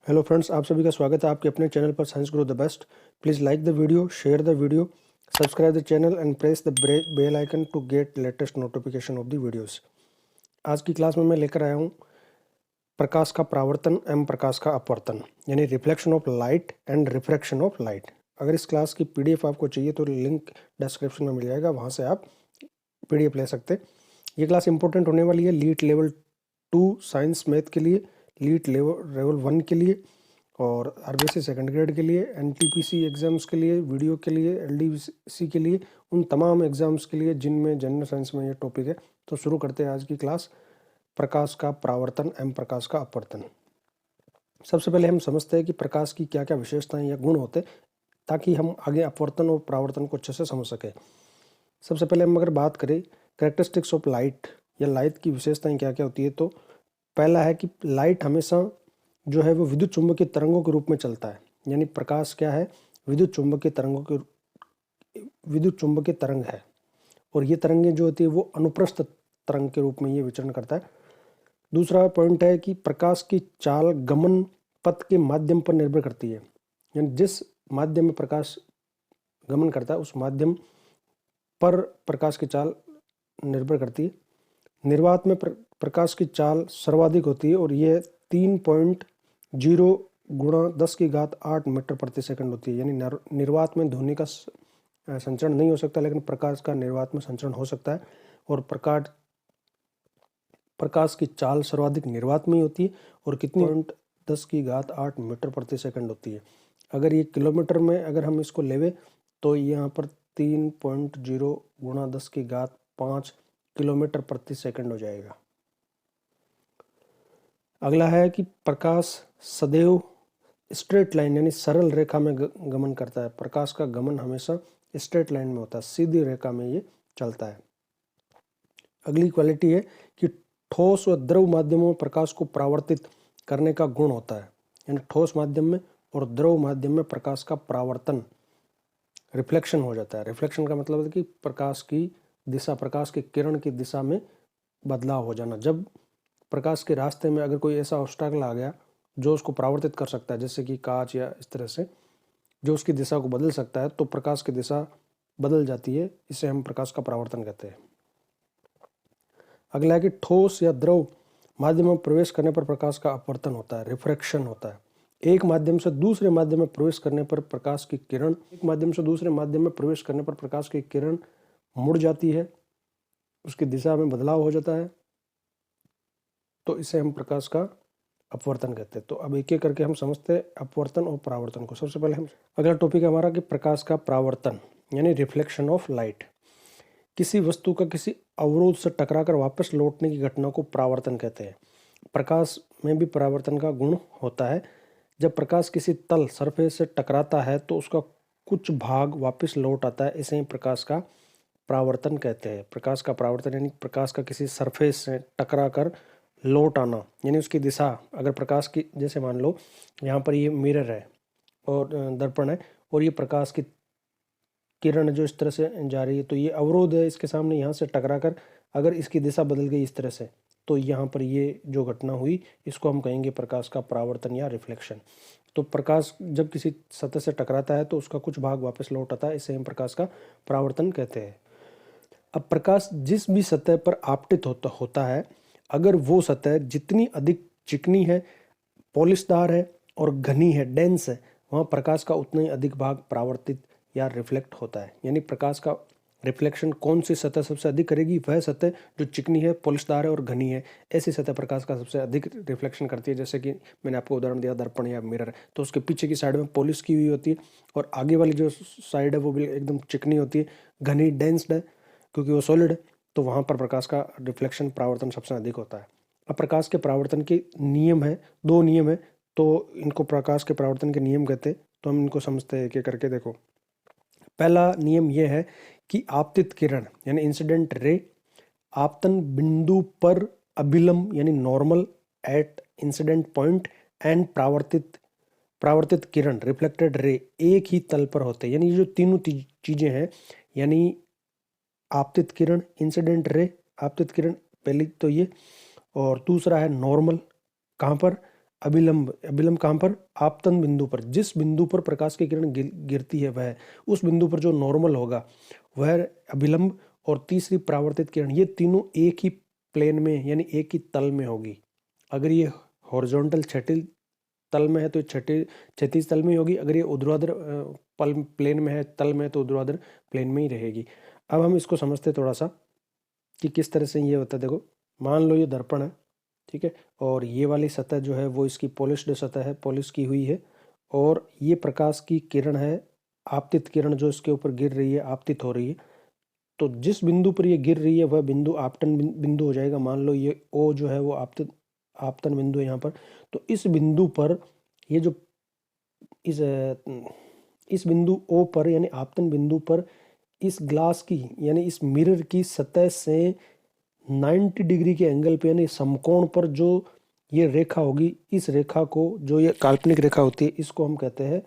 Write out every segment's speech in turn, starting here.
Hello friends, आप सभी का स्वागत है आपके अपने चैनल पर science grow the best. Please like the video, share the video, subscribe the channel and press the bell icon to get latest notification of the videos. आज की क्लास में मैं लेकर आया हूँ प्रकाश का परावर्तन एवं प्रकाश का अपवर्तन, यानी reflection of light and refraction of light. अगर इस क्लास की पीडीएफ आपको चाहिए तो लिंक डिस्क्रिप्शन में मिल जाएगा, वहाँ से आप पीडीएफ ले सकते। ये क्लास इंपॉर्टेंट होने वाली है लीट लेवल 2 साइंस मैथ के लिए, लीट लेवल 1 के लिए और आरबीएससी सेकंड ग्रेड के लिए, एनटीपीसी एग्ज़ाम्स के लिए, वीडियो के लिए, एलडीसी के लिए, उन तमाम एग्ज़ाम्स के लिए जिनमें जनरल साइंस में ये टॉपिक है। तो शुरू करते हैं आज की क्लास, प्रकाश का परावर्तन एवं प्रकाश का अपवर्तन। सबसे पहले हम समझते हैं कि प्रकाश की क्या क्या विशेषताएं या गुण होते, ताकि हम आगे अपवर्तन और परावर्तन को अच्छे से समझ सकें। सबसे पहले हम अगर बात करें कैरेक्टरिस्टिक्स ऑफ लाइट या लाइट की विशेषताएं क्या क्या होती है, तो पहला है कि लाइट हमेशा जो है वो विद्युत चुंबकीय तरंगों के रूप में चलता है। यानी प्रकाश क्या है, विद्युत चुंबकीय तरंग है, और ये तरंगें जो होती है वो अनुप्रस्थ तरंग के रूप में ये विचरण करता है। दूसरा पॉइंट है कि प्रकाश की चाल गमन पथ के माध्यम पर निर्भर करती है, यानी जिस माध्यम में प्रकाश गमन करता है उस माध्यम पर प्रकाश की चाल निर्भर करती है। निर्वात में प्रकाश की चाल सर्वाधिक होती है और यह 3.0 गुणा 10⁸ मीटर प्रति सेकंड होती है। यानी निर्वात में ध्वनि का संचरण नहीं हो सकता, लेकिन प्रकाश का निर्वात में संचरण हो सकता है। और प्रकाश की चाल सर्वाधिक निर्वात में ही होती है और कितनी 10⁸ मीटर प्रति सेकंड होती है। अगर ये किलोमीटर में अगर हम इसको लेवे तो यहाँ पर 3.0 गुणा 10⁵ किलोमीटर प्रति सेकंड हो जाएगा। अगला है कि प्रकाश सदैव स्ट्रेट लाइन यानी सरल रेखा में गमन करता है। प्रकाश का गमन हमेशा स्ट्रेट लाइन में होता है, सीधी रेखा में ये चलता है। अगली क्वालिटी है कि ठोस व द्रव माध्यमों में प्रकाश को परावर्तित करने का गुण होता है। यानी ठोस माध्यम में और द्रव माध्यम में प्रकाश का परावर्तन, रिफ्लेक्शन हो जाता है। रिफ्लेक्शन का मतलब है कि प्रकाश की दिशा, प्रकाश की किरण की दिशा में बदलाव हो जाना। जब प्रकाश के रास्ते में अगर कोई ऐसा ऑब्स्टैकल आ गया जो उसको परावर्तित कर सकता है, जैसे कि कांच या इस तरह से जो उसकी दिशा को बदल सकता है, तो प्रकाश की दिशा बदल जाती है। इसे हम प्रकाश का परावर्तन कहते हैं। अगला है कि ठोस या द्रव माध्यम में प्रवेश करने पर प्रकाश का अपवर्तन होता है, रिफ्रैक्शन होता है। एक माध्यम से दूसरे माध्यम में प्रवेश करने पर प्रकाश की किरण मुड़ जाती है, उसकी दिशा में बदलाव हो जाता है, तो इसे हम प्रकाश का अपवर्तन कहते हैं। तो अब एक एक करके हम समझते हैं अपवर्तन और परावर्तन को। सबसे पहले हम अगला टॉपिक है हमारा कि प्रकाश का परावर्तन यानी रिफ्लेक्शन ऑफ लाइट। किसी वस्तु का किसी अवरोध से टकराकर वापस लौटने की घटना को परावर्तन कहते हैं। प्रकाश में भी परावर्तन का गुण होता है। जब प्रकाश किसी तल सरफेस से टकराता है तो उसका कुछ भाग वापस लौट आता है, इसे ही प्रकाश का परावर्तन कहते हैं। प्रकाश का परावर्तन यानी प्रकाश का किसी सरफेस से टकरा कर लौट आना, यानी उसकी दिशा। अगर प्रकाश की, जैसे मान लो यहाँ पर ये मिरर है और दर्पण है और ये प्रकाश की किरण जो इस तरह से जा रही है, तो ये अवरोध है इसके सामने, यहाँ से टकरा कर अगर इसकी दिशा बदल गई इस तरह से, तो यहाँ पर ये जो घटना हुई इसको हम कहेंगे प्रकाश का परावर्तन या रिफ्लेक्शन। तो प्रकाश जब किसी सतह से टकराता है तो उसका कुछ भाग वापस लौट आता है, इसे हम प्रकाश का परावर्तन कहते हैं। अब प्रकाश जिस भी सतह पर आपतित होता है, अगर वो सतह जितनी अधिक चिकनी है, पॉलिशदार है और घनी है, डेंस है, वहाँ प्रकाश का उतना ही अधिक भाग परावर्तित या रिफ्लेक्ट होता है। यानी प्रकाश का रिफ्लेक्शन कौन सी सतह सबसे अधिक करेगी? वह सतह जो चिकनी है, पॉलिशदार है और घनी है। ऐसी सतह प्रकाश का सबसे अधिक रिफ्लेक्शन करती है। जैसे कि मैंने आपको उदाहरण दिया दर्पण या मिरर, तो उसके पीछे की साइड में पॉलिश की हुई होती है और आगे वाली जो साइड है वो भी एकदम चिकनी होती है, घनी, डेंस्ड है, क्योंकि वो सॉलिड है। तो वहाँ पर प्रकाश का रिफ्लेक्शन, परावर्तन सबसे अधिक होता है। अब प्रकाश के परावर्तन के नियम है, 2 नियम है, तो इनको प्रकाश के परावर्तन के नियम कहते हैं। तो हम इनको समझते हैं एक एक करके। देखो, पहला नियम यह है कि आपतित किरण यानी इंसिडेंट रे आपतन बिंदु पर अभिलंब यानी normal at incident point and परावर्तित किरण रिफ्लेक्टेड रे एक ही तल पर होते हैं। यानी ये जो तीनों चीजें हैं, यानी आपतित किरण, इंसिडेंट रे, आपतित किरण, पहली तो ये, और दूसरा है नॉर्मल, कहाँ पर? अभिलंब, अभिलंब कहाँ पर? आपतन बिंदु पर। जिस बिंदु पर प्रकाश की किरण गिरती है वह, उस बिंदु पर जो नॉर्मल होगा वह अभिलंब, और तीसरी परावर्तित किरण। ये तीनों एक ही प्लेन में यानी एक ही तल में होगी। अगर ये हॉरिजॉन्टल क्षैतिज तल में है तो क्षैतिज तल में ही होगी, अगर ये ऊर्ध्वाधर प्लेन में है, तल में है, तो ऊर्ध्वाधर प्लेन में ही रहेगी। अब हम इसको समझते थोड़ा सा कि किस तरह से ये होता है। देखो मान लो ये दर्पण है, ठीक है, और ये वाली सतह जो है वो इसकी पॉलिश्ड सतह है, पॉलिश की हुई है, और ये प्रकाश की किरण है, आपतित किरण जो इसके ऊपर गिर रही है, आपतित हो रही है। तो जिस बिंदु पर ये गिर रही है वह बिंदु आपतन बिंदु हो जाएगा। मान लो ये ओ जो है वो आपतन बिंदु है यहाँ पर। तो इस बिंदु पर ये जो इस बिंदु ओ पर यानी आपतन बिंदु पर इस ग्लास की यानी इस मिरर की सतह से 90 डिग्री के एंगल पे यानी समकोण पर जो ये रेखा होगी, इस रेखा को, जो ये काल्पनिक रेखा होती है, इसको हम कहते हैं,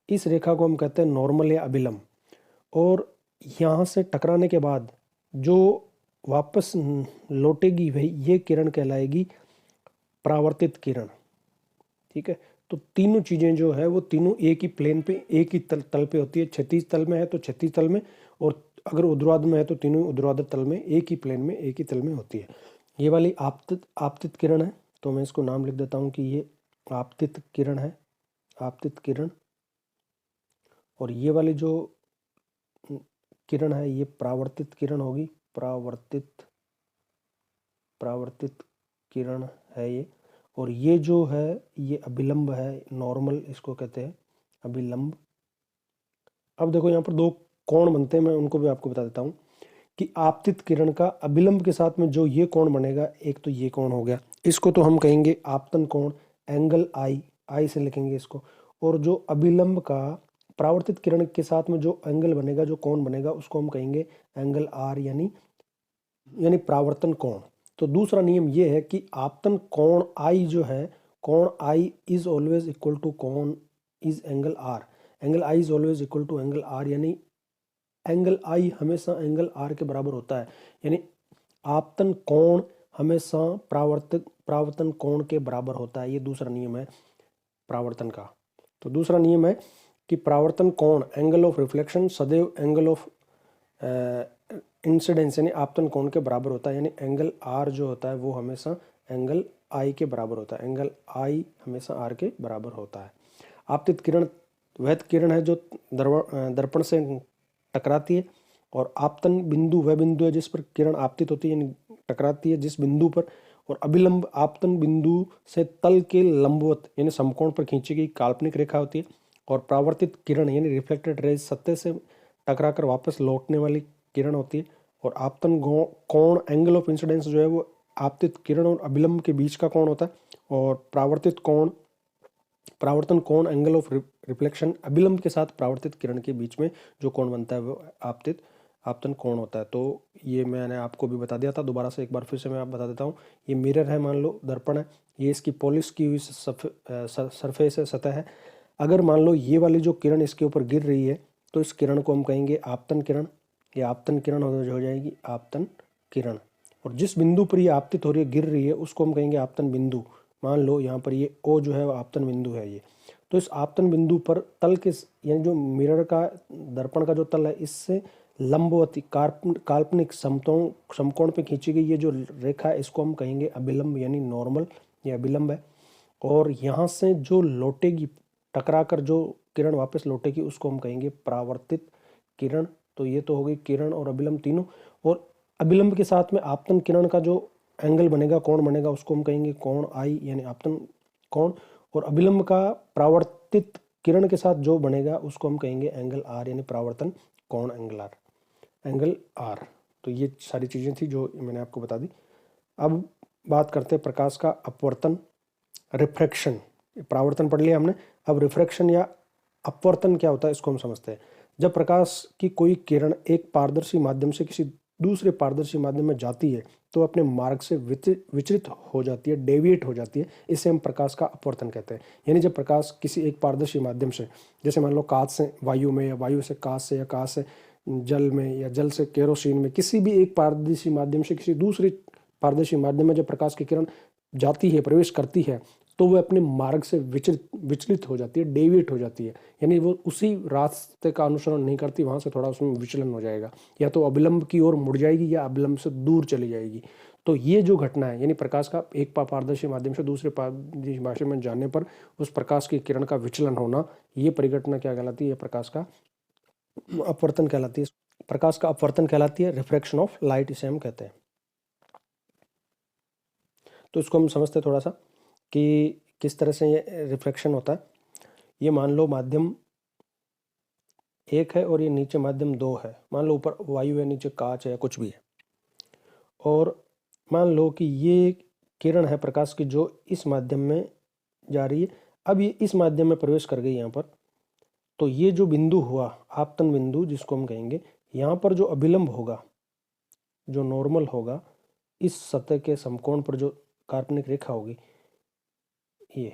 इस रेखा को हम कहते हैं नॉर्मल या अभिलंब। और यहाँ से टकराने के बाद जो वापस लौटेगी वही ये किरण कहलाएगी परावर्तित किरण। ठीक है, तो तीनों चीज़ें जो है वो तीनों एक ही प्लेन पे, एक ही तल पे होती है। क्षैतिज तल में है तो क्षैतिज तल में, और अगर ऊर्ध्वाधर में है तो तीनों ऊर्ध्वाधर तल में, एक ही प्लेन में, एक ही तल में होती है। ये वाली आपतित किरण है, तो मैं इसको नाम लिख देता हूँ कि ये आपतित किरण है, आपतित किरण। और ये वाली जो किरण है ये परावर्तित किरण होगी, परावर्तित किरण है ये। और ये जो है ये अभिलंब है, नॉर्मल इसको कहते हैं अभिलंब। अब देखो यहाँ पर दो कोण बनते हैं, मैं उनको भी आपको बता देता हूँ कि आपतित किरण का अभिलंब के साथ में जो ये कोण बनेगा, एक तो ये कोण हो गया, इसको तो हम कहेंगे आपतन कोण, एंगल आई से लिखेंगे इसको। और जो अभिलंब का परावर्तित किरण के साथ में जो एंगल बनेगा, जो कोण बनेगा, उसको हम कहेंगे एंगल आर यानी परावर्तन कोण। तो दूसरा नियम ये है कि आपतन कोण आई जो है, कोण I is always equal to कोण is angle R. Angle I is always equal to angle R, यानी एंगल आई हमेशा एंगल आर के बराबर होता है। यानी आपतन कोण हमेशा परावर्तन कोण के बराबर होता है। ये दूसरा नियम है परावर्तन का। तो दूसरा नियम है कि परावर्तन कोण, एंगल ऑफ रिफ्लेक्शन, सदैव एंगल ऑफ इंसिडेंस यानी आपतन कोण के बराबर होता है। यानी एंगल आर जो होता है वो हमेशा एंगल आई के बराबर होता है। एंगल आई हमेशा आर के बराबर होता है। आपतित किरण वह किरण है जो दर्पण से टकराती है, और आपतन बिंदु वह बिंदु है जिस पर किरण आपतित होती है, यानी टकराती है जिस बिंदु पर। और अभिलंब आपतन बिंदु से तल के लंबवत यानी समकोण पर खींची गई काल्पनिक रेखा होती है। और परावर्तित किरण यानी रिफ्लेक्टेड रेज सतह से टकराकर वापस लौटने वाली किरण होती है। और आपतन कोण, एंगल ऑफ इंसिडेंस जो है वो आपतित किरण और अभिलंब के बीच का कोण होता है। और परावर्तन कोण, एंगल ऑफ रिफ्लेक्शन, अभिलंब के साथ परावर्तित किरण के बीच में जो कोण बनता है वो आपतन कोण होता है। तो ये मैंने आपको भी बता दिया था, दोबारा से एक बार फिर से मैं आप बता देता हूँ। ये मिरर है, मान लो दर्पण है, ये इसकी पॉलिश की हुई सरफेस है, सतह है। अगर मान लो ये वाली जो किरण इसके ऊपर गिर रही है तो इस किरण को हम कहेंगे आपतन किरण। ये आपतन किरण हो जाएगी आपतन किरण। और जिस बिंदु पर ये आपतित हो रही है, गिर रही है, उसको हम कहेंगे आपतन बिंदु। मान लो यहाँ पर ये ओ जो है वो आपतन बिंदु है ये। तो इस आपतन बिंदु पर तल के यानी जो मिरर का, दर्पण का जो तल है, इससे लंबवती काल्पनिक समकोण पे खींची गई ये जो रेखा है, इसको हम कहेंगे अभिलंब यानी नॉर्मल, ये अभिलंब है। और यहाँ से जो लौटेगी, टकराकर जो किरण वापस लौटेगी, उसको हम कहेंगे परावर्तित किरण। तो ये तो हो गई किरण और अभिलंब तीनों। और अभिलंब के साथ में आपतन किरण का जो एंगल बनेगा, कोण बनेगा, उसको हम कहेंगे कोण आई यानी आपतन कोण। और अभिलंब का परावर्तित किरण के साथ जो बनेगा उसको हम कहेंगे एंगल आर यानी परावर्तन कोण, एंगल आर। तो ये सारी चीज़ें थी जो मैंने आपको बता दी। अब बात करते हैं प्रकाश का अपवर्तन, रिफ्रैक्शन। परावर्तन पढ़ लिया हमने, अब रिफ्रैक्शन या अपवर्तन क्या होता है इसको हम समझते हैं। जब प्रकाश की कोई किरण एक पारदर्शी माध्यम से किसी दूसरे पारदर्शी माध्यम में जाती है तो अपने मार्ग से विचलित हो जाती है, डेविएट हो जाती है, इसे हम प्रकाश का अपवर्तन कहते हैं। यानी जब प्रकाश किसी एक पारदर्शी माध्यम से, जैसे मान लो कांच से वायु में, या वायु से कांच से, या कांच से जल में, या जल से केरोसिन में, किसी भी एक पारदर्शी माध्यम से किसी दूसरे पारदर्शी माध्यम में जब प्रकाश की किरण जाती है, प्रवेश करती है, तो वह अपने मार्ग से विचलित हो जाती है, डेविएट हो जाती है, यानी वो उसी रास्ते का अनुसरण नहीं करती, वहाँ से थोड़ा उसमें विचलन हो जाएगा, या तो अविलंब की ओर मुड़ जाएगी या अविलंब से दूर चली जाएगी। तो ये जो घटना है, यानी प्रकाश का एक पारदर्शी माध्यम से दूसरे पारदर्शी माध्यम में जाने पर उस प्रकाश की किरण का विचलन होना, ये परिघटना क्या कहलाती है? प्रकाश का अपवर्तन कहलाती है। प्रकाश का अपवर्तन कहलाती है, रिफ्रैक्शन ऑफ लाइट इसे हम कहते हैं। तो इसको हम समझते थोड़ा सा कि किस तरह से ये रिफ्रैक्शन होता है। ये मान लो माध्यम 1 है और ये नीचे माध्यम 2 है। मान लो ऊपर वायु है, नीचे कांच है या कुछ भी है, और मान लो कि ये किरण है प्रकाश की जो इस माध्यम में जा रही है। अब ये इस माध्यम में प्रवेश कर गई यहाँ पर, तो ये जो बिंदु हुआ आपतन बिंदु जिसको हम कहेंगे, यहाँ पर जो अभिलंब होगा, जो नॉर्मल होगा, इस सतह के समकोण पर जो काल्पनिक रेखा होगी ये,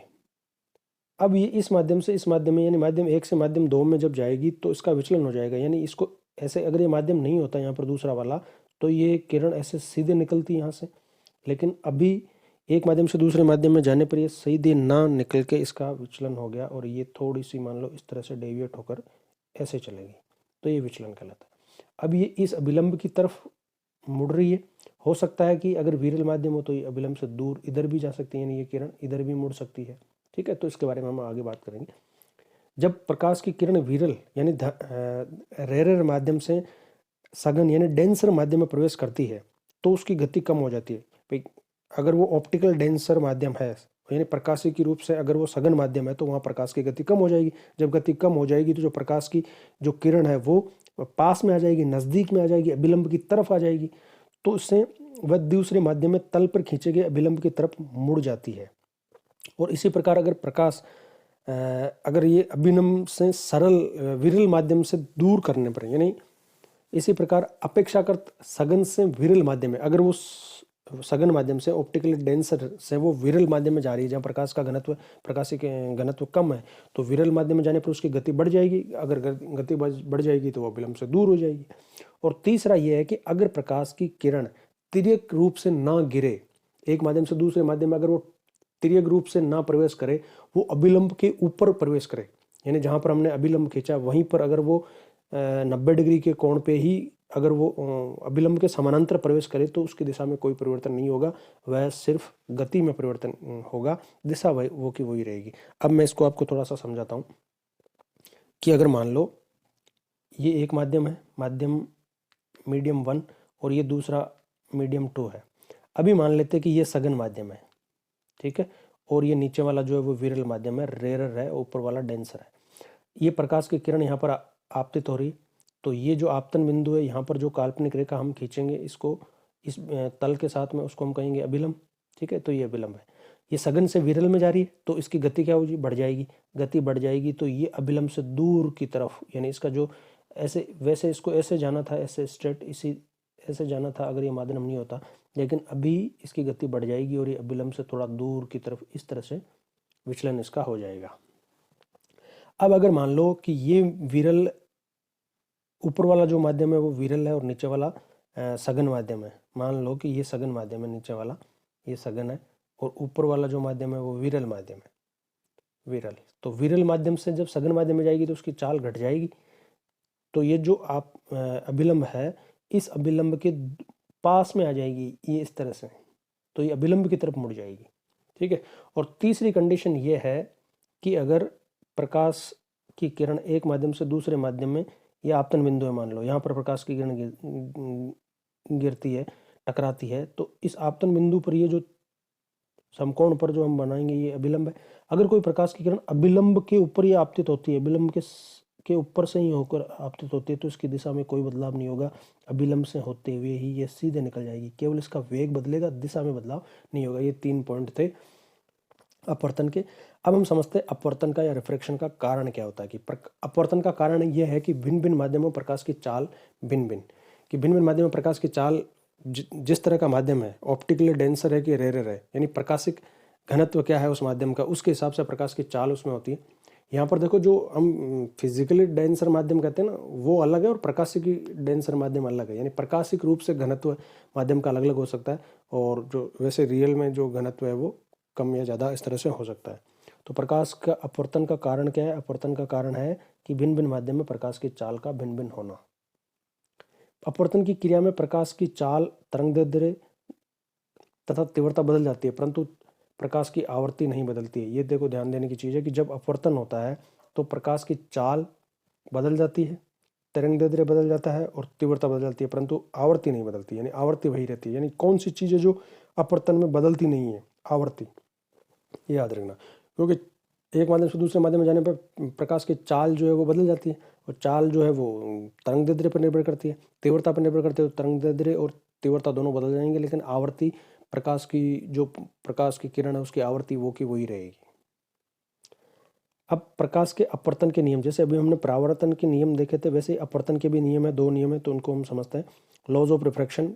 अब ये इस माध्यम से इस माध्यम में, यानी माध्यम 1 से माध्यम 2 में जब जाएगी तो इसका विचलन हो जाएगा। यानी इसको ऐसे, अगर ये माध्यम नहीं होता यहाँ पर दूसरा वाला, तो ये किरण ऐसे सीधे निकलती यहाँ से, लेकिन अभी एक माध्यम से दूसरे माध्यम में जाने पर ये सीधे ना निकल के इसका विचलन हो गया और ये थोड़ी सी मान लो इस तरह से डेविएट होकर ऐसे चलेगी, तो ये विचलन कहलाता है। अब ये इस अभिलंब की तरफ मुड़ रही है। हो सकता है कि अगर विरल माध्यम हो तो ये अभिलंब से दूर इधर भी जा सकती है, यानी ये किरण इधर भी मुड़ सकती है। ठीक है, तो इसके बारे में हम आगे बात करेंगे। जब प्रकाश की किरण विरल यानी रेयर माध्यम से सघन यानी डेंसर माध्यम में प्रवेश करती है तो उसकी गति कम हो जाती है। अगर वो ऑप्टिकल डेंसर माध्यम है, यानी प्रकाशी की रूप से अगर वो सघन माध्यम है, तो वहाँ प्रकाश की गति कम हो जाएगी। जब गति कम हो जाएगी तो जो प्रकाश की जो किरण है वो पास में आ जाएगी, नज़दीक में आ जाएगी, अभिलंब की तरफ आ जाएगी, तो उससे वह दूसरे माध्यम में तल पर खींचे गए अभिलंब की तरफ मुड़ जाती है। और इसी प्रकार अगर प्रकाश अगर ये अभिलंब से सरल विरल माध्यम से दूर करने पर, यानी इसी प्रकार अपेक्षाकृत सघन से विरल माध्यम में, अगर वो सघन माध्यम से ऑप्टिकली डेंसर से वो विरल माध्यम में जा रही है, जहाँ प्रकाश का घनत्व, प्रकाशी के घनत्व कम है, तो विरल माध्यम में जाने पर उसकी गति बढ़ जाएगी। अगर गति बढ़ जाएगी तो वो विलंब से दूर हो जाएगी। और तीसरा ये है कि अगर प्रकाश की किरण तिर्यक रूप से ना गिरे, एक माध्यम से दूसरे माध्यम में अगर वो तिर्यक रूप से ना प्रवेश करे, वो अभिलंब के ऊपर प्रवेश करे, यानी जहाँ पर हमने अभिलंब खींचा वहीं पर अगर वो 90 डिग्री के कोण पे ही अगर वो अभिलंब के समानांतर प्रवेश करे, तो उसकी दिशा में कोई परिवर्तन नहीं होगा, वह सिर्फ गति में परिवर्तन होगा, दिशा वो की वही रहेगी। अब मैं इसको आपको थोड़ा सा समझाता हूँ कि अगर मान लो ये एक माध्यम है, माध्यम मीडियम 1, और ये दूसरा मीडियम 2 है। अभी मान लेते हैं कि ये सघन माध्यम है, ठीक है, और ये नीचे वाला जो है वो विरल माध्यम है, रेरर है, ऊपर वाला डेंसर है। ये प्रकाश की किरण यहाँ पर आपतित हो रही, तो ये जो आपतन बिंदु है, यहाँ पर जो काल्पनिक रेखा हम खींचेंगे इसको इस तल के साथ में, उसको हम कहेंगे अभिलंब। ठीक है, तो ये अभिलंब है। ये सघन से विरल में जा रही है, तो इसकी गति क्या होगी? बढ़ जाएगी। गति बढ़ जाएगी तो ये अभिलंब से दूर की तरफ, यानी इसका जो ऐसे, वैसे इसको ऐसे जाना था, ऐसे स्ट्रेट इसी ऐसे जाना था अगर ये माध्यम नहीं होता, लेकिन अभी इसकी गति बढ़ जाएगी और ये अभिलंब से थोड़ा दूर की तरफ इस तरह से विचलन इसका हो जाएगा। अब अगर मान लो कि ये विरल, ऊपर वाला जो माध्यम है वो विरल है और नीचे वाला सघन माध्यम है। मान लो कि ये सघन माध्यम है, नीचे वाला ये सघन है, और ऊपर वाला जो माध्यम है वो विरल माध्यम है, विरल। तो विरल माध्यम से जब सघन माध्यम में जाएगी तो उसकी चाल घट जाएगी, तो ये जो आप अभिलंब है, इस अभिलंब के पास में आ जाएगी ये इस तरह से, तो ये अभिलंब की तरफ मुड़ जाएगी। ठीक है, और तीसरी कंडीशन ये है कि अगर प्रकाश की किरण एक माध्यम से दूसरे माध्यम में, ये आपतन बिंदु है, मान लो यहाँ पर प्रकाश की किरण गिरती है, टकराती है, तो इस आपतन बिंदु पर ये जो समकोण पर जो हम बनाएंगे ये अभिलंब है। अगर कोई प्रकाश की किरण अभिलंब के ऊपर ये आपतित होती है, अभिलंब के ऊपर से ही होकर आपतित होती है, तो इसकी दिशा में कोई बदलाव नहीं होगा, अभिलंब से होते हुए ही ये सीधे निकल जाएगी, केवल इसका वेग बदलेगा, दिशा में बदलाव नहीं होगा। ये 3 पॉइंट थे अपवर्तन के। अब हम समझते हैं अपवर्तन का या रिफ्रैक्शन का कारण क्या होता है। कि अपवर्तन का कारण यह है कि भिन्न भिन्न माध्यमों प्रकाश की चाल भिन्न भिन्न माध्यमों प्रकाश की चाल जिस तरह का माध्यम है, ऑप्टिकली डेंसर है कि रेयर है, यानी प्रकाशिक घनत्व क्या है उस माध्यम का, उसके हिसाब से प्रकाश की चाल उसमें होती है। यहाँ पर देखो, जो हम फिजिकली डेंसर माध्यम कहते हैं ना, वो अलग है और प्रकाशिकी डेंसर माध्यम अलग है। यानी प्रकाशिक रूप से घनत्व माध्यम का अलग अलग हो सकता है, और जो वैसे रियल में जो घनत्व है वो कम या ज़्यादा इस तरह से हो सकता है। तो प्रकाश का अपवर्तन का कारण क्या है? अपवर्तन का कारण है कि भिन्न भिन्न माध्यम में प्रकाश की चाल का भिन्न भिन्न होना। अपवर्तन की क्रिया में प्रकाश की चाल, तरंगदैर्ध्य तथा तीव्रता बदल जाती है, परंतु प्रकाश की आवृत्ति नहीं बदलती है। ये देखो ध्यान देने की चीज़ है कि जब अपवर्तन होता है तो प्रकाश की चाल बदल जाती है, तरंगदैर्ध्य बदल जाता है और तीव्रता बदल जाती है, परंतु आवृत्ति नहीं बदलती, यानी आवृत्ति वही रहती है। यानी कौन सी चीज़ है जो अपवर्तन में बदलती नहीं है? आवृत्ति, ये याद रखना। क्योंकि एक माध्यम से दूसरे माध्यम में जाने पर प्रकाश की चाल जो है वो बदल जाती है, और चाल जो है वो तरंगदैर्ध्य पर निर्भर करती है, तीव्रता पर निर्भर करती है। तो तरंगदैर्ध्य और तीव्रता दोनों बदल जाएंगे, लेकिन आवृत्ति प्रकाश की किरण है उसकी आवृत्ति वो की वही रहेगी। अब प्रकाश के अपवर्तन के नियम, जैसे अभी हमने परावर्तन के नियम देखे थे, वैसे अपवर्तन के भी नियम है, 2 नियम है, तो उनको हम समझते हैं। Laws of refraction.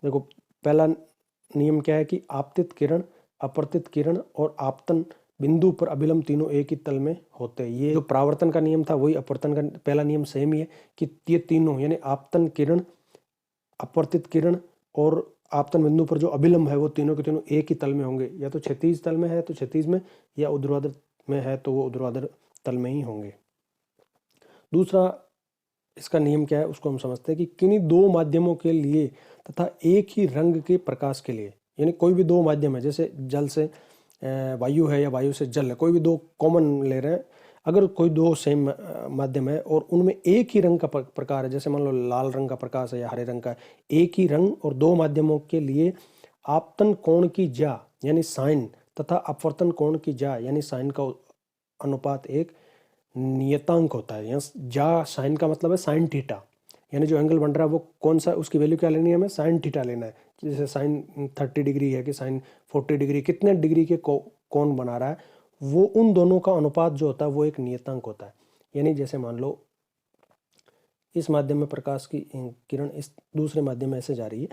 देखो पहला नियम क्या है कि आपतित किरण, अपवर्तित किरण और आपतन बिंदु पर अभिलंब तीनों एक ही तल में होते हैं। ये जो परावर्तन का नियम था वही अपवर्तन का पहला नियम सेम ही है कि ये तीनों यानी आपतन किरण, अपवर्तित किरण और आपतन बिंदु पर जो अभिलंब है वो तीनों के तीनों एक ही तल में होंगे। या तो क्षैतिज तल में है तो क्षैतिज में, या ऊर्ध्वाधर में है तो वो ऊर्ध्वाधर तल में ही होंगे। दूसरा इसका नियम क्या है उसको हम समझते हैं कि किन्हीं 2 माध्यमों के लिए तथा एक ही रंग के प्रकाश के लिए, यानी कोई भी 2 माध्यम है, जैसे जल से वायु है या वायु से जल है, कोई भी 2 कॉमन ले रहे हैं, अगर कोई 2 सेम माध्यम है और उनमें एक ही रंग का प्रकार है, जैसे मान लो लाल रंग का प्रकाश है या हरे रंग का है, एक ही रंग और 2 माध्यमों के लिए आपतन कोण की ज्या यानी साइन तथा अपवर्तन कोण की ज्या यानी साइन का अनुपात एक नियतांक होता है। यहाँ ज्या साइन का मतलब है साइन थीटा, यानी जो एंगल बन रहा है वो कौन सा, उसकी वैल्यू क्या लेनी है, हमें साइन थीटा लेना है। जैसे साइन 30 डिग्री है कि साइन 40 डिग्री, कितने डिग्री के कोण बना रहा है, वो उन दोनों का अनुपात जो होता है वो एक नियतांक होता है। यानी जैसे मान लो इस माध्यम में प्रकाश की किरण इस दूसरे माध्यम में ऐसे जा रही है,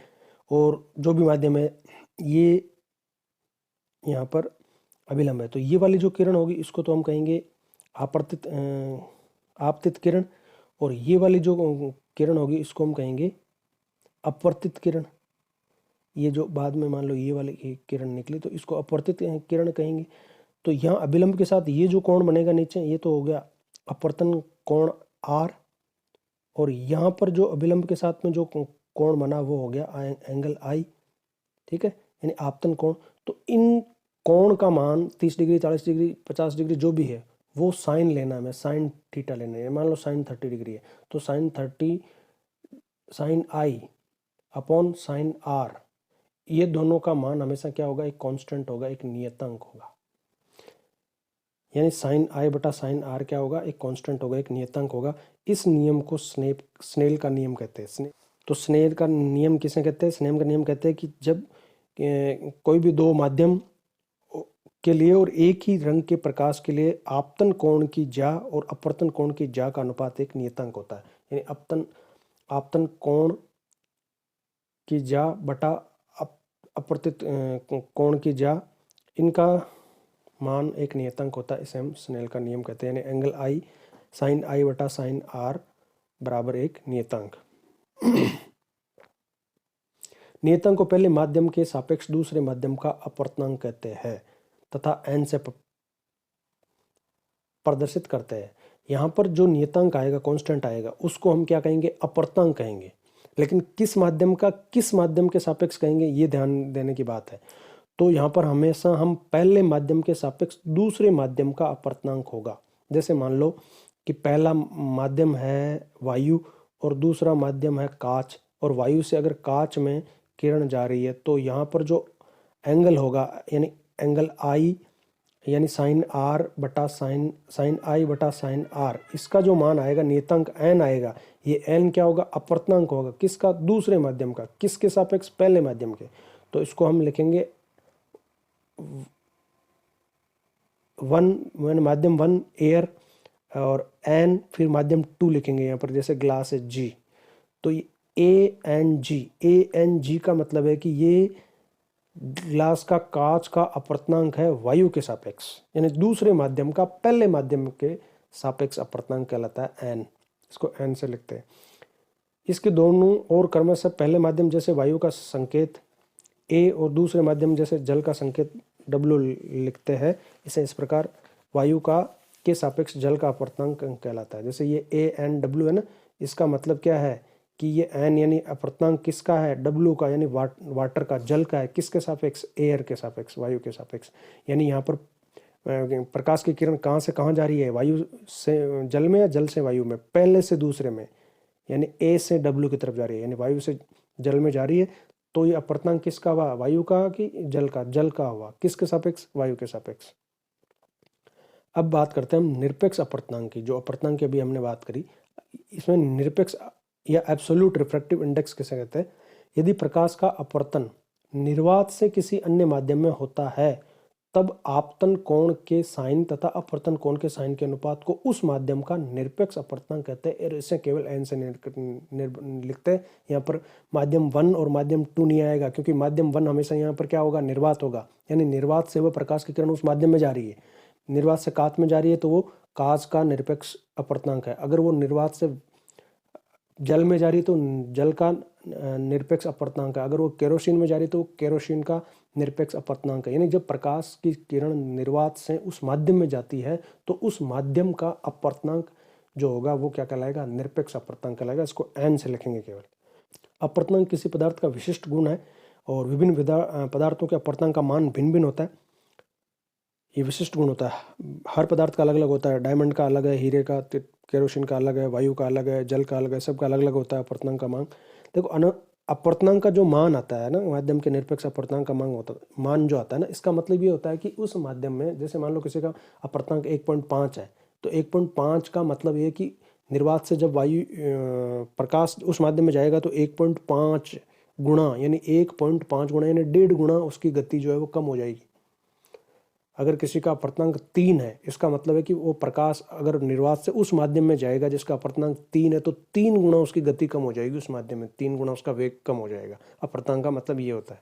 और जो भी माध्यम है ये यहाँ पर अभिलंब है, तो ये वाली जो किरण होगी इसको तो हम कहेंगे आपतित किरण, और ये वाली जो किरण होगी इसको हम कहेंगे अपवर्तित किरण। ये जो बाद में मान लो ये वाली किरण निकली तो इसको अपवर्तित किरण कहेंगे। तो यहाँ अभिलंब के साथ ये जो कोण बनेगा नीचे, ये तो हो गया अपवर्तन कोण R, और यहाँ पर जो अभिलंब के साथ में जो कोण बना वो हो गया एंगल I, ठीक है, यानी आपतन कोण। तो इन कोण का मान 30 डिग्री, 40 डिग्री, 50 डिग्री जो भी है वो साइन लेना है, हमें साइन थीटा लेना है। मान लो साइन 30 डिग्री है तो sine 30 sine I upon sine R, ये दोनों का मान हमेशा क्या होगा, एक कांस्टेंट होगा, एक नियतांक होगा। यानी साइन I बटा साइन R क्या होगा, एक कांस्टेंट होगा, एक नियतांक होगा। इस नियम को स्नेल का नियम कहते हैं। तो स्नेल का नियम किसे कहते हैं? स्नेल का नियम कहते हैं कि जब कोई भी 2 माध्यम के लिए और एक ही रंग के प्रकाश के लिए आपतन कोण की ज्या और अपवर्तन कोण की ज्या का अनुपात एक नियतांक होता है। यानी आपतन कोण की ज्या बटा अपवर्तित कोण की ज्या, इनका मान एक नियतांक होता है, इसे हम स्नेल का नियम कहते हैं। यानी एंगल I साइन I बटा साइन R बराबर एक नियतांक। नियतांक को पहले माध्यम के सापेक्ष दूसरे माध्यम का अपवर्तनांक कहते हैं तथा n से प्रदर्शित करते हैं। यहाँ पर जो नियतांक आएगा, कांस्टेंट आएगा, उसको हम क्या कहेंगे, अपवर्तनांक कहेंगे। लेकिन किस माध्यम के सापेक्ष कहेंगे, ये ध्यान देने की बात है। तो यहाँ पर हमेशा हम पहले माध्यम के सापेक्ष दूसरे माध्यम का अपवर्तनांक होगा। जैसे मान लो कि पहला माध्यम है वायु और दूसरा माध्यम है कांच, और वायु से अगर कांच में किरण जा रही है तो यहाँ पर जो एंगल होगा यानी एंगल I यानी साइन R बटा साइन I बटा साइन R, इसका जो मान आएगा नियतांक n आएगा, ये n क्या होगा, अपवर्तनांक होगा। किसका? दूसरे माध्यम का। किसके सापेक्ष? पहले माध्यम के। तो इसको हम लिखेंगे 1 माध्यम 1 एयर और n फिर माध्यम 2 लिखेंगे यहाँ पर, जैसे ग्लास है G, तो ये ANG का मतलब है कि ये ग्लास का, कांच का अपवर्तनांक है वायु के सापेक्ष, यानी दूसरे माध्यम का पहले माध्यम के सापेक्ष अपवर्तनांक कहलाता है n। इसको n से लिखते हैं। इसके दोनों और क्रमशः पहले माध्यम जैसे वायु का संकेत A और दूसरे माध्यम जैसे जल का संकेत डब्ल्यू लिखते हैं, इसे इस प्रकार वायु का के सापेक्ष जल का अपवर्तनांक कहलाता है। जैसे ये ए एन डब्ल्यू है ना, इसका मतलब क्या है कि ये एन यानी अपवर्तनांक किसका है, डब्ल्यू का यानी वाटर का, जल का है, किसके सापेक्ष, एयर के सापेक्ष, वायु के सापेक्ष। यानी यहाँ पर प्रकाश की किरण कहाँ से कहाँ जा रही है, वायु से जल में या जल से वायु में, पहले से दूसरे में, यानी ए से डब्ल्यू की तरफ जा रही है, यानी वायु से जल में जा रही है। तो ये अपवर्तनांक किसका हुआ, वायु का कि जल का, जल का हुआ, किसके सापेक्ष, वायु के सापेक्ष। अब बात करते हैं हम निरपेक्ष अपवर्तनांक की, जो अपवर्तनांक की अभी हमने बात करी। इसमें निरपेक्ष या एब्सोल्यूट रिफ्रैक्टिव इंडेक्स किसे कहते हैं, यदि प्रकाश का अपवर्तन निर्वात से किसी अन्य माध्यम में होता है, तब आपतन कोण के साइन तथा अपवर्तन कोण के साइन के अनुपात को उस माध्यम का निरपेक्ष अपवर्तनांक कहते हैं। और इसे केवल एन से लिखते हैं। यहाँ पर माध्यम 1 और माध्यम 2 नहीं आएगा, क्योंकि माध्यम 1 हमेशा यहाँ पर क्या होगा, निर्वात होगा, यानी निर्वात से वह प्रकाश की किरण उस माध्यम में जा रही है। निर्वात से कांच में जा रही है तो वो कांच का निरपेक्ष अपवर्तनांक है। अगर वो निर्वात से जल में जा रही है तो जल का निरपेक्ष अपवर्तनांक है। अगर वो केरोसिन में जा रही है तो केरोसिन का निरपेक्ष अपवर्तनांक है। यानी जब प्रकाश की किरण निर्वात से उस माध्यम में जाती है तो उस माध्यम का अपवर्तनांक जो होगा वो क्या कहलाएगा, निरपेक्ष अपवर्तनांक कहलाएगा। इसको एन से लिखेंगे केवल। अपवर्तनांक किसी पदार्थ का विशिष्ट गुण है और विभिन्न पदार्थों के अपवर्तनांक का मान भिन्न भिन्न होता है। ये विशिष्ट गुण होता है, हर पदार्थ का अलग अलग होता है। डायमंड का अलग है, हीरे का, केरोसिन का अलग है, वायु का अलग है, जल का अलग है, सबका अलग अलग होता है अपवर्तनांक का मान। देखो अपवर्तनांक का जो मान आता है ना, माध्यम के निरपेक्ष अपवर्तनांक का मान जो आता है ना, इसका मतलब ये होता है कि उस माध्यम में, जैसे मान लो किसी का अपवर्तनांक 1.5 है, तो 1.5 का मतलब ये कि निर्वात से जब वायु प्रकाश उस माध्यम में जाएगा तो 1.5 गुणा, यानी 1.5 गुणा यानी 1.5 गुणा उसकी गति जो है वो कम हो जाएगी। अगर किसी का अपवर्तनांक 3 है, इसका मतलब है कि वो प्रकाश अगर निर्वात से उस माध्यम में जाएगा जिसका अपवर्तनांक 3 है, तो 3 गुना उसकी गति कम हो जाएगी उस माध्यम में, 3 गुना उसका वेग कम हो जाएगा। अपवर्तनांक का मतलब ये होता है।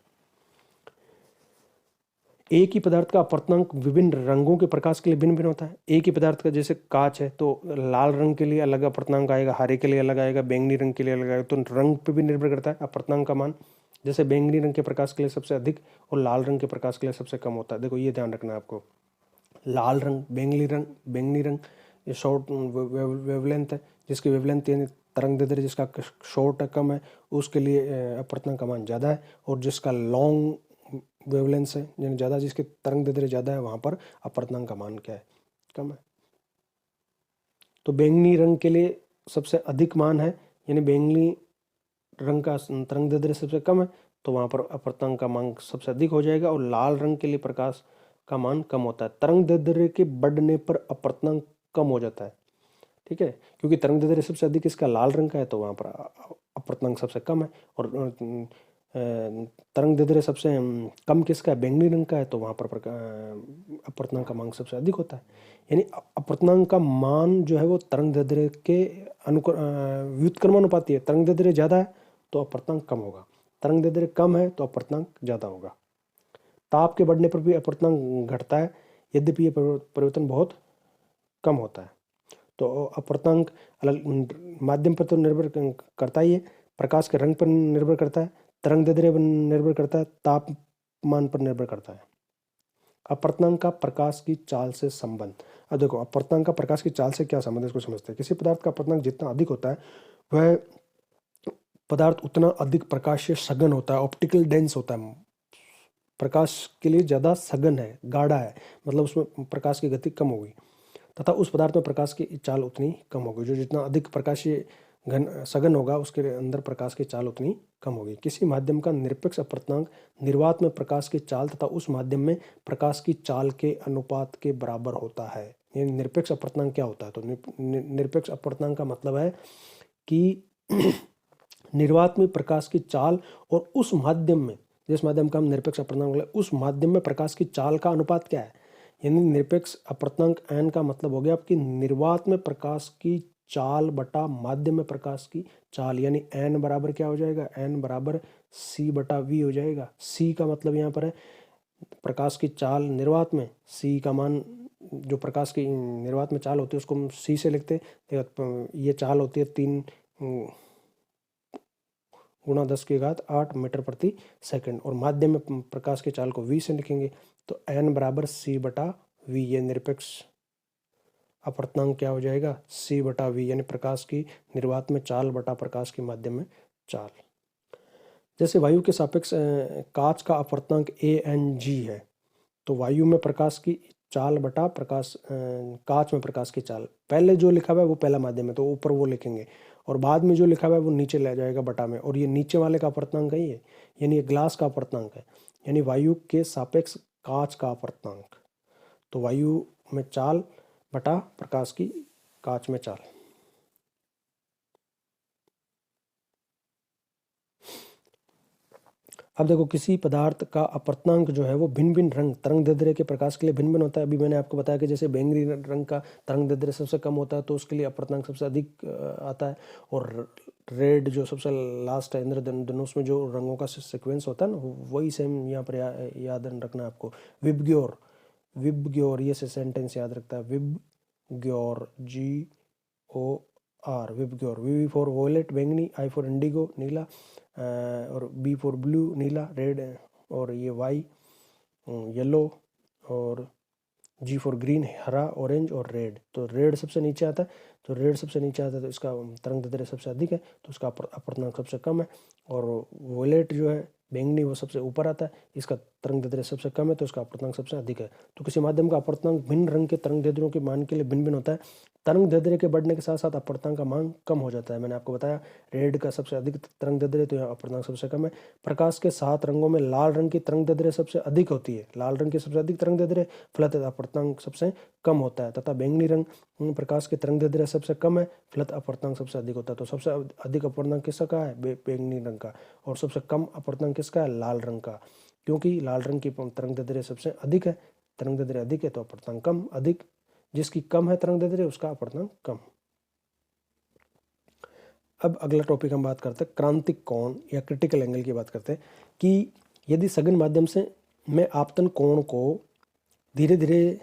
एक ही पदार्थ का अपवर्तनांक विभिन्न रंगों के प्रकाश के लिए भिन्न भिन्न होता है। एक ही पदार्थ का, जैसे कांच है तो लाल रंग के लिए अलग अपवर्तनांक आएगा, हरे के लिए अलग आएगा, बैंगनी रंग के लिए अलग आएगा। तो रंग पे भी निर्भर करता है अपवर्तनांक का मान। जैसे बैंगनी रंग के प्रकाश के लिए सबसे अधिक और लाल रंग के प्रकाश के लिए सबसे कम होता है। देखो ये ध्यान रखना है आपको, लाल रंग, बैंगनी रंग ये शॉर्ट वेवलेंथ है, जिसकी वेवलेंथ यानी तरंग दैर्ध्य जिसका शॉर्ट कम है उसके लिए अपवर्तनांक का मान ज़्यादा है, और जिसका लॉन्ग वेवलेंथ है यानी ज़्यादा, जिसकी तरंग दैर्ध्य ज़्यादा है, वहाँ पर अपवर्तनांक का मान क्या है, कम है। तो बैंगनी रंग के लिए सबसे अधिक मान है, यानी बैंगनी रंग का तरंग दैर्ध्य सबसे कम है, तो वहाँ पर अपवर्तनांक का मान सबसे अधिक हो जाएगा। और लाल रंग के लिए प्रकाश का मान कम होता है। तरंग दैर्ध्य के बढ़ने पर अपवर्तनांक कम हो जाता है, ठीक है, क्योंकि तरंग दैर्ध्य सबसे अधिक इसका लाल रंग का है, तो वहाँ पर अपवर्तनांक सबसे कम है। और तरंग दैर्ध्य सबसे कम किसका है, बैंगनी रंग का है, तो वहाँ पर अपवर्तनांक का मान सबसे अधिक होता है। यानी अपवर्तनांक का मान जो है वो तरंग दैर्ध्य के व्युत्क्रमानुपाती है। तरंग दैर्ध्य ज़्यादा है तो अपवर्तनांक कम होगा, तरंग दैर्ध्य कम है तो अपवर्तनांक ज़्यादा होगा। ताप के बढ़ने पर भी अपवर्तनांक घटता है, यद्यपि ये परिवर्तन बहुत कम होता है। तो अपवर्तनांक अलग माध्यम पर तो निर्भर करता ही है, प्रकाश के रंग पर निर्भर करता है, तरंग दैर्ध्य पर निर्भर करता है, तापमान पर निर्भर करता है। अपवर्तनांक का प्रकाश की चाल से संबंध। अब देखो अपवर्तनांक का प्रकाश की चाल से क्या संबंध है, इसको समझते हैं। किसी पदार्थ का अपवर्तनांक जितना अधिक होता है वह पदार्थ उतना अधिक प्रकाशीय सघन होता है, ऑप्टिकल डेंस होता है, प्रकाश के लिए ज़्यादा सघन है, गाढ़ा है, मतलब उसमें प्रकाश की गति कम होगी, तथा उस पदार्थ में प्रकाश की चाल उतनी कम होगी। जो जितना अधिक प्रकाशीय सघन होगा उसके अंदर प्रकाश की चाल उतनी कम होगी। किसी माध्यम का निरपेक्ष अपवर्तनांक निर्वात में प्रकाश की चाल तथा उस माध्यम में प्रकाश की चाल के अनुपात के बराबर होता है। ये निरपेक्ष अपवर्तनांक क्या होता है, तो निरपेक्ष अपवर्तनांक का मतलब है कि निर्वात में प्रकाश की चाल और उस माध्यम में, जिस माध्यम का हम निरपेक्ष अपवर्तनांक, उस माध्यम में प्रकाश की चाल का अनुपात क्या है। यानी निरपेक्ष अपवर्तनांक n का मतलब हो गया आपकी निर्वात में प्रकाश की चाल बटा माध्यम में प्रकाश की चाल, यानी n बराबर क्या हो जाएगा, n बराबर c बटा v हो जाएगा। c का मतलब यहाँ पर है प्रकाश की चाल निर्वात में, c का मान जो प्रकाश की निर्वात में चाल होती है उसको हम c से लिखते हैं। ये चाल होती है 3 गुणा 10⁸ मीटर प्रति सेकंड, और माध्यम में प्रकाश की चाल को v से लिखेंगे। तो n बराबर c/v, ये निरपेक्ष अपवर्तनांक क्या हो जाएगा, c/v, यानी प्रकाश की निर्वात में चाल बटा प्रकाश के माध्यम में चाल। जैसे वायु के सापेक्ष कांच का अपवर्तनांक ANG है, तो वायु में प्रकाश की चाल बटा प्रकाश कांच में प्रकाश की चाल, पहले जो लिखा हुआ है वो पहला माध्यम है तो ऊपर वो लिखेंगे, और बाद में जो लिखा हुआ है वो नीचे ले जाएगा बटा में, और ये नीचे वाले का अपवर्तनांक ही है, यानी ये ग्लास का अपवर्तनांक है, यानी वायु के सापेक्ष कांच का अपवर्तनांक। तो वायु में चाल बटा प्रकाश की कांच में चाल। अब देखो, किसी पदार्थ का अपवर्तनांक जो है वो भिन्न भिन्न रंग तरंग दैर्ध्य के प्रकाश के लिए भिन्न भिन्न होता है। अभी मैंने आपको बताया कि जैसे बैंगनी रंग का तरंग दैर्ध्य सबसे कम होता है तो उसके लिए अपवर्तनांक सबसे अधिक आता है, और रेड जो सबसे लास्ट है इंद्रधनुष में जो रंगों का सीक्वेंस होता है ना, वही सेम यहाँ पर याद रखना है आपको। विबग्योर, विबग्योर, ये सेंटेंस याद रखता है, VIBGYOR, GOR, VIBGYOR. V for violet बैंगनी, I फॉर इंडिगो नीला, और B फॉर ब्लू नीला रेड, और ये Y येलो, और G फॉर ग्रीन हरा ऑरेंज, और रेड। तो रेड सबसे नीचे आता है, तो रेड सबसे नीचे आता है तो इसका तरंग दैर्ध्य सबसे अधिक है, तो उसका अपवर्तनांक सबसे कम है। और वॉयलेट जो है बैंगनी, वो सबसे ऊपर आता है, इसका तरंग दैर्ध्य सबसे कम है तो उसका अपवर्तनांक सबसे अधिक है। तो किसी माध्यम का अपवर्तनांक भिन्न रंग के तरंग दैर्ध्यों के मान के लिए भिन्न भिन्न होता है। तरंग दैर्ध्य के बढ़ने के साथ साथ अपवर्तनांक का मान कम हो जाता है। मैंने आपको बताया रेड का सबसे अधिक तरंग दैर्ध्य, तो यहाँ अपवर्तनांक सबसे कम है। प्रकाश के 7 रंगों में लाल रंग की तरंग दैर्ध्य सबसे अधिक होती है, लाल रंग की सबसे अधिक तरंग दैर्ध्य, फलत अपवर्तनांक सबसे कम होता है। तथा बैंगनी रंग प्रकाश की तरंग दैर्ध्य सबसे कम है, फलत अपवर्तनांक सबसे अधिक होता है। तो सबसे अधिक अपवर्तनांक किसका है, बैंगनी रंग का, और सबसे कम अपवर्तनांक किसका है, लाल रंग का, क्योंकि लाल रंग की तरंग दैर्ध्य सबसे अधिक है, तरंग दैर्ध्य अधिक है तो अपवर्तनांक कम, अधिक जिसकी कम है तरंग दैर्ध्य उसका अपवर्तनांक कम। अब अगला टॉपिक हम बात करते हैं क्रांतिक कोण या क्रिटिकल एंगल की बात करते हैं, कि यदि सघन माध्यम से में आपतन कोण को धीरे धीरे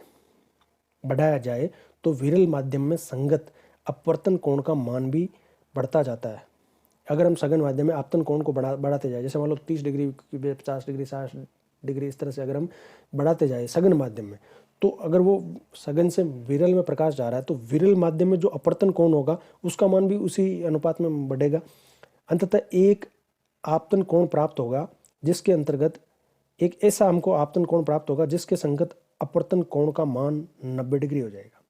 बढ़ाया जाए तो विरल माध्यम में संगत अपवर्तन कोण का मान भी बढ़ता जाता है। अगर हम सघन माध्यम में आपतन कोण को बढ़ाते जाए, जैसे मान लो 30 डिग्री, 50 डिग्री, 60 डिग्री, इस तरह से अगर हम बढ़ाते जाए सघन माध्यम में, तो अगर वो सघन से विरल में प्रकाश जा रहा है तो विरल माध्यम में जो अपवर्तन कोण होगा उसका मान भी उसी अनुपात में बढ़ेगा। अंततः एक आपतन कोण प्राप्त होगा जिसके अंतर्गत एक ऐसा हमको आपतन कोण प्राप्त होगा जिसके संगत अपवर्तन कोण का मान 90 डिग्री हो जाएगा।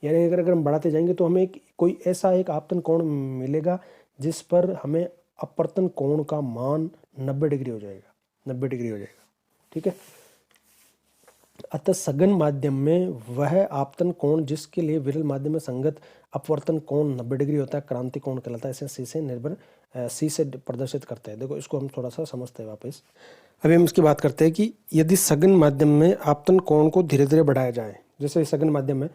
यानी अगर हम बढ़ाते जाएंगे तो हमें कोई ऐसा एक आपतन कोण मिलेगा जिस पर हमें अपवर्तन कोण का मान 90 डिग्री हो जाएगा, 90 डिग्री हो जाएगा, ठीक है। अतः सघन माध्यम में वह आपतन कोण जिसके लिए विरल माध्यम में संगत अपवर्तन कोण 90 डिग्री होता है क्रांतिक कोण कहलाता है। इसे सी से प्रदर्शित करते हैं। देखो, इसको हम थोड़ा सा समझते हैं वापस। अभी हम इसकी बात करते हैं कि यदि सघन माध्यम में आपतन कोण को धीरे धीरे बढ़ाया जाए, जैसे सघन माध्यम में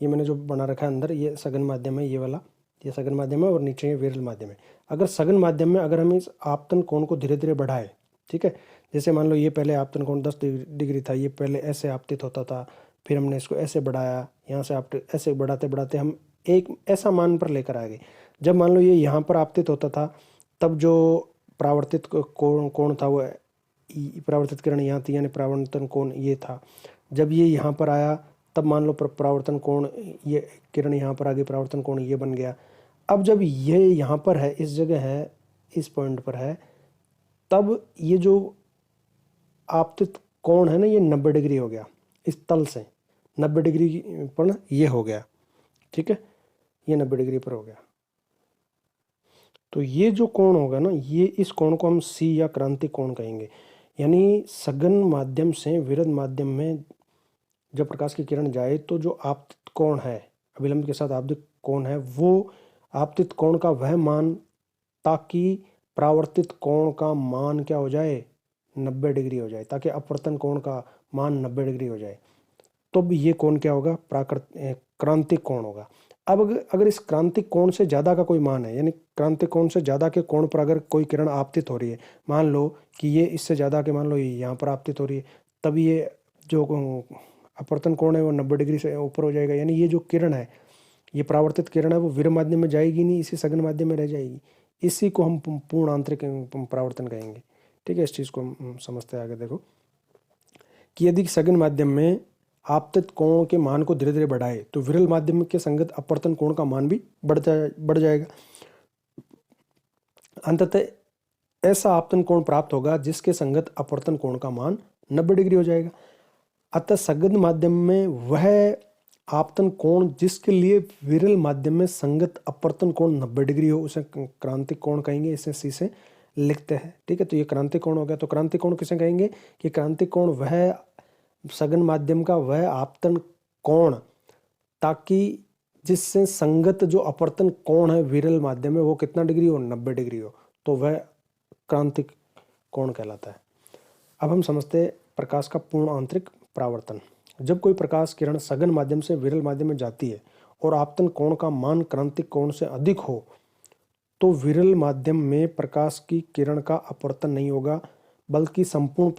ये मैंने जो बना रखा है अंदर, ये सघन माध्यम है, ये वाला ये सघन माध्यम है, और नीचे ये विरल माध्यम है। अगर सघन माध्यम में अगर हम इस आपतन कोण को धीरे धीरे बढ़ाए, ठीक है, जैसे मान लो ये पहले आपतन कोण 10 डिग्री था, ये पहले ऐसे आपतित होता था, फिर हमने इसको ऐसे बढ़ाया, यहाँ से ऐसे बढ़ाते बढ़ाते हम एक ऐसा मान पर लेकर आ गए। जब मान लो ये यहाँ पर आपतित होता था तब जो परावर्तित कोण था वो परावर्तित किरण यहाँ थी, यानी परावर्तन कोण ये था। जब ये यहाँ पर आया तब मान लो परावर्तन कोण, ये किरण यहाँ पर आ गई, परावर्तन कोण ये बन गया। अब जब ये यहाँ पर है, इस जगह है, इस पॉइंट पर है, तब ये जो आपतित कोण है ना, ये 90 डिग्री हो गया। इस तल से 90 डिग्री पर ना ये हो गया, ठीक है, ये 90 डिग्री पर हो गया। तो ये जो कोण होगा ना, ये इस कोण को हम सी या क्रांतिक कोण कहेंगे। यानी सघन माध्यम से विरल माध्यम में जब प्रकाश की किरण जाए तो जो आपतित कोण है, अभिलंब के साथ आपतित कोण है, वो आपतित कोण का वह मान, ताकि परावर्तित कोण का मान क्या हो जाए, 90 डिग्री हो जाए, ताकि अपवर्तन कोण का मान 90 डिग्री हो जाए। तो ये कोण क्या होगा, क्रांतिक कोण होगा। अब अगर इस क्रांतिक कोण से ज़्यादा का कोई मान है, यानी क्रांतिक कोण से ज़्यादा के कोण पर अगर कोई किरण आपतित हो रही है, मान लो कि ये इससे ज़्यादा के, मान लो ये यहाँ पर आपतित हो रही है, तब ये जो अपवर्तन कोण है वो 90 डिग्री से ऊपर हो जाएगा। यानी ये जो किरण है, ये परावर्तित किरण है, वो विरल माध्यम में जाएगी नहीं, इसी सघन माध्यम में रह जाएगी। इसी को हम पूर्ण आंतरिक परावर्तन कहेंगे। ठीक है, इस चीज़ को हम समझते हैं आगे। देखो कि यदि सघन माध्यम में आपतित कोण के मान को धीरे धीरे बढ़ाए तो विरल माध्यम के संगत अपवर्तन कोण का मान भी बढ़ जाएगा। अंततः ऐसा आपतन कोण प्राप्त होगा जिसके संगत अपवर्तन कोण का मान 90 डिग्री हो जाएगा। अतः सघन माध्यम में वह आपतन कोण जिसके लिए विरल माध्यम में संगत अपवर्तन कोण 90 डिग्री हो उसे क्रांतिक कोण कहेंगे। इसे सी से लिखते हैं। ठीक है, तो ये क्रांतिक कोण हो गया। तो क्रांतिक कोण किसे कहेंगे कि क्रांतिक कोण वह सघन माध्यम का वह आपतन कोण ताकि जिससे संगत जो अपवर्तन कोण है विरल माध्यम में वो कितना डिग्री हो, 90 डिग्री हो, तो वह क्रांतिक कोण कहलाता है। अब हम समझते हैं प्रकाश का पूर्ण आंतरिक परावर्तन। जब कोई प्रकाश किरण सघन माध्यम से विरल माध्यम में जाती है और आपतन कोण का मान क्रांतिक कोण से अधिक हो तो विरल माध्यम में प्रकाश की किरण का अपवर्तन नहीं होगा, बल्कि संपूर्ण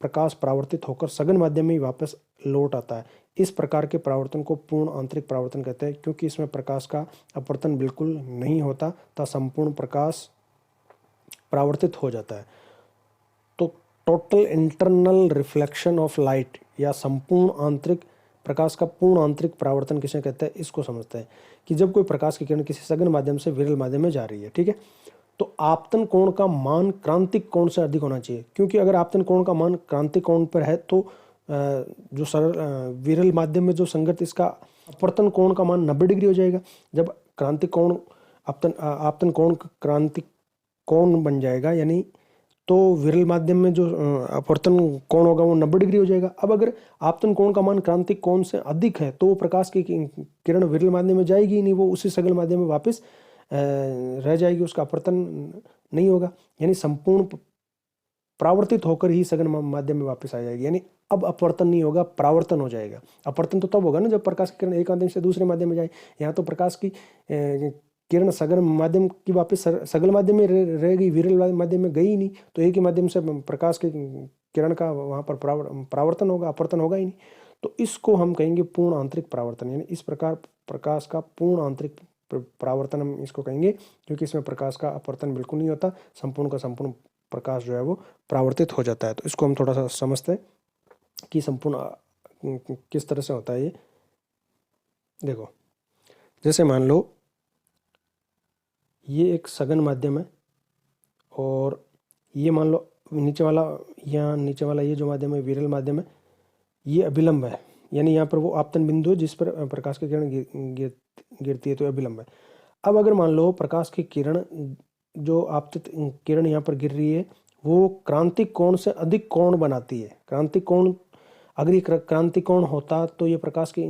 प्रकाश परावर्तित होकर सघन माध्यम में ही वापस लौट आता है। इस प्रकार के परावर्तन को पूर्ण आंतरिक परावर्तन कहते हैं, क्योंकि इसमें प्रकाश का अपवर्तन बिल्कुल नहीं होता तथा संपूर्ण प्रकाश परावर्तित हो जाता है। तो total internal reflection of light या संपूर्ण आंतरिक प्रकाश का पूर्ण आंतरिक परावर्तन किसे कहते हैं, इसको समझते हैं कि जब कोई प्रकाश की किरण किसी सघन माध्यम से विरल माध्यम में जा रही है, ठीक है, तो आपतन कोण का मान क्रांतिक कोण से अधिक होना चाहिए। क्योंकि अगर आपतन कोण का मान क्रांतिक कोण पर है तो जो विरल माध्यम में जो संगत इसका अपवर्तन कोण का मान 90 डिग्री हो जाएगा। जब क्रांतिक कोण आपतन कोण क्रांतिक कोण बन जाएगा, यानी तो विरल माध्यम में जो अपवर्तन कोण होगा वो 90 डिग्री हो जाएगा। अब अगर आपतन कोण का मान क्रांतिक कोण से अधिक है तो वो प्रकाश की किरण विरल माध्यम में जाएगी ही नहीं, वो उसी सघन माध्यम में वापस रह जाएगी, उसका अपवर्तन नहीं होगा, यानी संपूर्ण परावर्तित होकर ही सघन माध्यम में वापस आ जाएगी। यानी अब अपवर्तन नहीं होगा, परावर्तन हो जाएगा। अपवर्तन तो तब होगा ना जब प्रकाश की किरण एक माध्यम से दूसरे माध्यम में जाए। यहाँ तो प्रकाश की किरण सघन माध्यम की वापस सघन माध्यम में रहेगी, विरल माध्यम में गई ही नहीं, तो एक ही माध्यम से प्रकाश की किरण का वहाँ पर परावर्तन होगा, अपवर्तन होगा ही नहीं। तो इसको हम कहेंगे पूर्ण आंतरिक परावर्तन। यानी इस प्रकार प्रकाश का पूर्ण आंतरिक परावर्तन हम इसको कहेंगे, क्योंकि इसमें प्रकाश का अपवर्तन बिल्कुल नहीं होता, संपूर्ण का संपूर्ण प्रकाश जो है वो परावर्तित हो जाता है। तो इसको हम थोड़ा सा समझते हैं कि संपूर्ण किस तरह से होता है ये। देखो, जैसे मान लो ये एक सघन माध्यम है और ये मान लो नीचे वाला ये जो माध्यम है विरल माध्यम है, ये अभिलंब है, यानी यहाँ पर वो आपतन बिंदु है जिस पर प्रकाश की किरण गिरती है, तो अभिलंब है। अब अगर मान लो प्रकाश की किरण जो आपतित किरण यहाँ पर गिर रही है वो क्रांतिक कोण से अधिक कोण बनाती है। क्रांतिक कोण, अगर ये क्रांतिक कोण होता तो ये प्रकाश की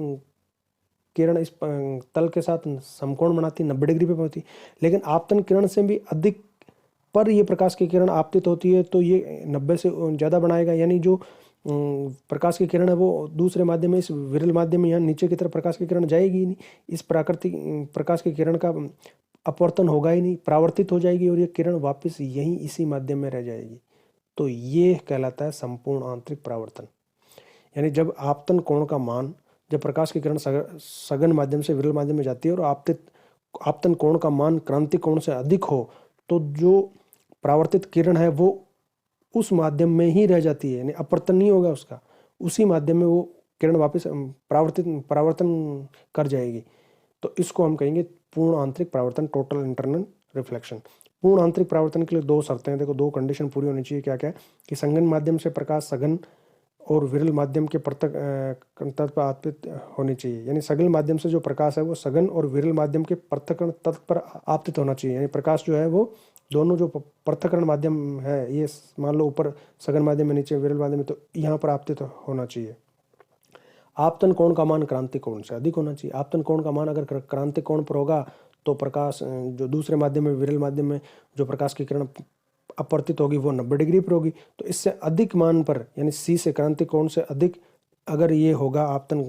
किरण इस तल के साथ समकोण बनाती, 90 डिग्री पे पहुंचती, लेकिन आपतन किरण से भी अधिक पर ये प्रकाश की किरण आपतित होती है तो ये 90 से ज़्यादा बनाएगा। यानी जो प्रकाश की किरण है वो दूसरे माध्यम में, इस विरल माध्यम में यहाँ नीचे की तरफ प्रकाश की किरण जाएगी ही नहीं, इस प्राकृतिक प्रकाश की किरण का अपवर्तन होगा ही नहीं, परावर्तित हो जाएगी और ये किरण वापस यहीं इसी माध्यम में रह जाएगी। तो ये कहलाता है संपूर्ण आंतरिक परावर्तन। यानी जब आपतन कोण का मान, जब प्रकाश की किरण सघन माध्यम से विरल माध्यम में जाती है और आपतन कोण का मान क्रांतिक कोण से अधिक हो तो जो परावर्तित किरण है वो उस माध्यम में ही रह जाती है, यानी अपवर्तन नहीं होगा उसका, उसी माध्यम में वो किरण वापस परावर्तन कर जाएगी। तो इसको हम कहेंगे पूर्ण आंतरिक परावर्तन, टोटल इंटरनल रिफ्लेक्शन। पूर्ण आंतरिक परावर्तन के लिए दो शर्तें हैं। देखो, दो कंडीशन पूरी होनी चाहिए। क्या क्या है कि सघन माध्यम से प्रकाश सघन और विरल माध्यम के पृथक तत्व पर आपतित होनी चाहिए। यानी सघन माध्यम से जो प्रकाश है वो सघन और विरल माध्यम के पृथक तत्व पर आपतित होना चाहिए। यानी प्रकाश जो है वो दोनों जो पृथक्करण माध्यम है, ये मान लो ऊपर सघन माध्यम में, नीचे विरल माध्यम में, तो यहाँ पर आपतित होना चाहिए। आपतन कोण का मान क्रांतिक कोण से अधिक होना चाहिए। आपतन कोण का मान अगर क्रांतिक कोण पर होगा तो प्रकाश जो दूसरे माध्यम में, विरल माध्यम में जो प्रकाश की किरण अपवर्तित होगी वो 90 डिग्री पर होगी। तो इससे अधिक मान पर, यानी सी से क्रांतिक कोण से अधिक अगर ये होगा आपतन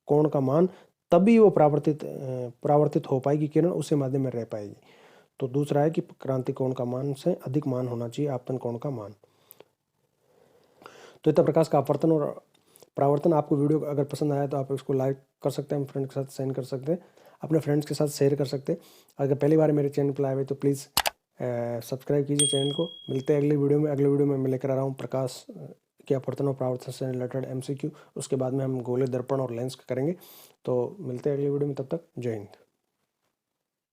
कोण का मान, तभी वो परावर्तित हो पाएगी किरण, उसी माध्यम में रह पाएगी। तो दूसरा है कि क्रांतिक कोण का मान से अधिक मान होना चाहिए आपतन कोण का मान। तो इतना प्रकाश का अपवर्तन और परावर्तन। आपको वीडियो अगर पसंद आया तो आप इसको लाइक कर सकते हैं, फ्रेंड के साथ शेयर कर सकते हैं, अपने फ्रेंड्स के साथ शेयर कर सकते हैं। अगर पहली बार मेरे चैनल पर आए हुए तो प्लीज़ सब्सक्राइब कीजिए चैनल को। मिलते हैं अगली वीडियो में। अगले वीडियो में मैं लेकर आ रहा हूँ प्रकाश के अपवर्तन और परावर्तन से रिलेटेड MCQ। उसके बाद में हम गोले, दर्पण और लेंस का करेंगे। तो मिलते हैं अगली वीडियो में, तब तक जय हिंद।